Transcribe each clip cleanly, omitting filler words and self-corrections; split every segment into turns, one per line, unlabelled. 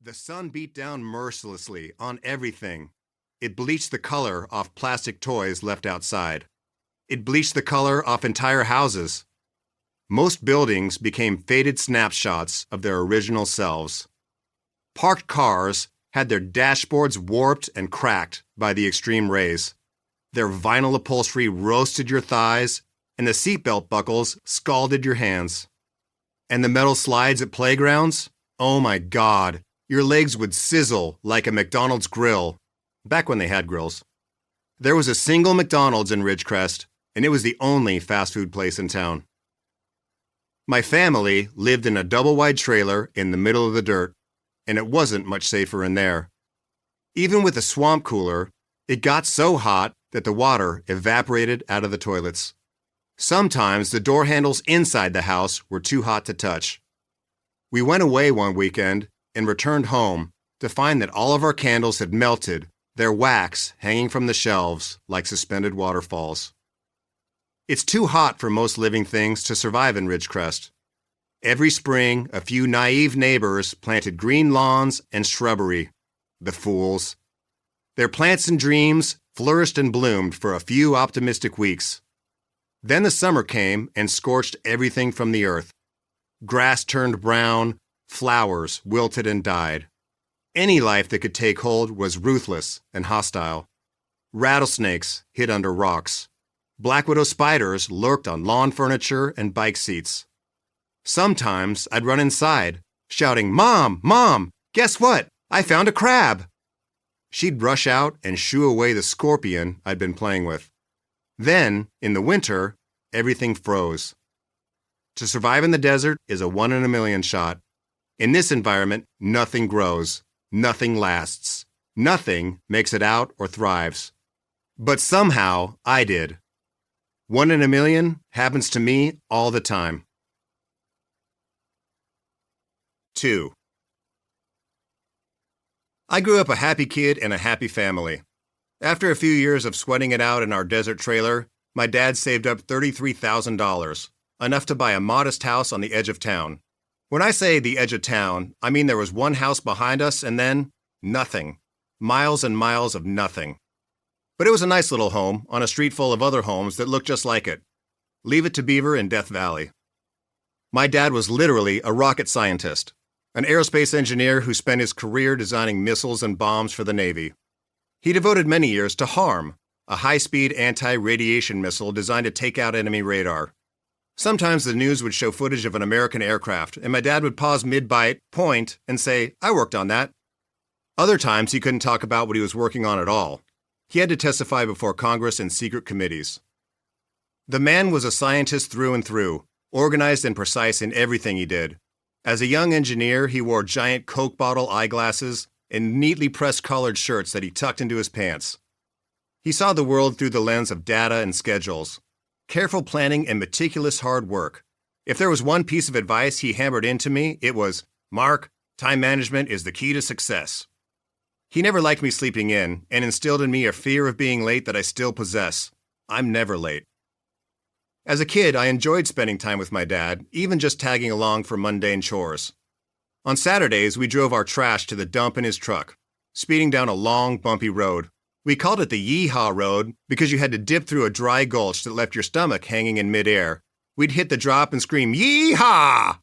The sun beat down mercilessly on everything. It bleached the color off plastic toys left outside. It bleached the color off entire houses. Most buildings became faded snapshots of their original selves. Parked cars had their dashboards warped and cracked by the extreme rays. Their vinyl upholstery roasted your thighs, and the seatbelt buckles scalded your hands. And the metal slides at playgrounds? Oh my God, your legs would sizzle like a McDonald's grill, back when they had grills. There was a single McDonald's in Ridgecrest, and it was the only fast food place in town. My family lived in a double-wide trailer in the middle of the dirt, and it wasn't much safer in there. Even with a swamp cooler, it got so hot that the water evaporated out of the toilets. Sometimes the door handles inside the house were too hot to touch. We went away one weekend and returned home to find that all of our candles had melted, their wax hanging from the shelves like suspended waterfalls. It's too hot for most living things to survive in Ridgecrest. Every spring, a few naive neighbors planted green lawns and shrubbery. The fools. Their plants and dreams flourished and bloomed for a few optimistic weeks. Then the summer came and scorched everything from the earth. Grass turned brown, flowers wilted and died. Any life that could take hold was ruthless and hostile. Rattlesnakes hid under rocks. Black widow spiders lurked on lawn furniture and bike seats. Sometimes I'd run inside, shouting, "Mom, Mom, guess what? I found a crab!" She'd rush out and shoo away the scorpion I'd been playing with. Then, in the winter, everything froze. To survive in the desert is a 1 in a million shot. In this environment, nothing grows, nothing lasts, nothing makes it out or thrives. But somehow, I did. 1 in a million happens to me all the time. 2. I grew up a happy kid in a happy family. After a few years of sweating it out in our desert trailer, my dad saved up $33,000, enough to buy a modest house on the edge of town. When I say the edge of town, I mean there was one house behind us and then nothing. Miles and miles of nothing. But it was a nice little home on a street full of other homes that looked just like it. Leave it to Beaver in Death Valley. My dad was literally a rocket scientist, an aerospace engineer who spent his career designing missiles and bombs for the Navy. He devoted many years to HARM, a high-speed anti-radiation missile designed to take out enemy radar. Sometimes the news would show footage of an American aircraft, and my dad would pause mid-bite, point, and say, "I worked on that." Other times he couldn't talk about what he was working on at all. He had to testify before Congress and secret committees. The man was a scientist through and through, organized and precise in everything he did. As a young engineer, he wore giant Coke bottle eyeglasses and neatly pressed collared shirts that he tucked into his pants. He saw the world through the lens of data and schedules, careful planning and meticulous hard work. If there was one piece of advice he hammered into me, it was, "Mark, time management is the key to success." He never liked me sleeping in and instilled in me a fear of being late that I still possess. I'm never late. As a kid, I enjoyed spending time with my dad, even just tagging along for mundane chores. On Saturdays, we drove our trash to the dump in his truck, speeding down a long, bumpy road. We called it the Yeehaw Road because you had to dip through a dry gulch that left your stomach hanging in midair. We'd hit the drop and scream, "Yeehaw!"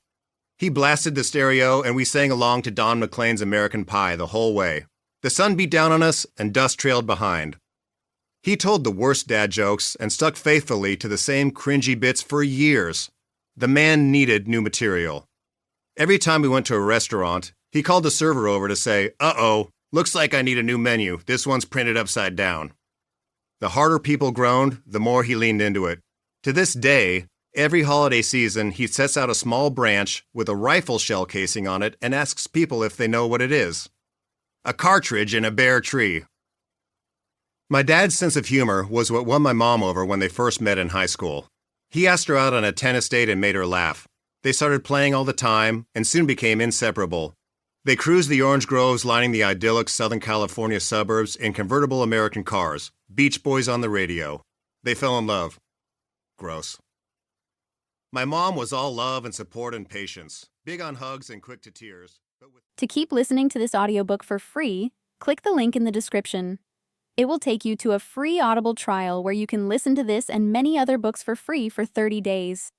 He blasted the stereo and we sang along to Don McLean's American Pie the whole way. The sun beat down on us and dust trailed behind. He told the worst dad jokes and stuck faithfully to the same cringy bits for years. The man needed new material. Every time we went to a restaurant, he called the server over to say, "Uh-oh, looks like I need a new menu. This one's printed upside down." The harder people groaned, the more he leaned into it. To this day, every holiday season, he sets out a small branch with a rifle shell casing on it and asks people if they know what it is. A cartridge in a bare tree. My dad's sense of humor was what won my mom over when they first met in high school. He asked her out on a tennis date and made her laugh. They started playing all the time and soon became inseparable. They cruised the orange groves lining the idyllic Southern California suburbs in convertible American cars, Beach Boys on the radio. They fell in love. Gross. My mom was all love and support and patience, big on hugs and quick to tears.
To keep listening to this audiobook for free, click the link in the description. It will take you to a free Audible trial where you can listen to this and many other books for free for 30 days.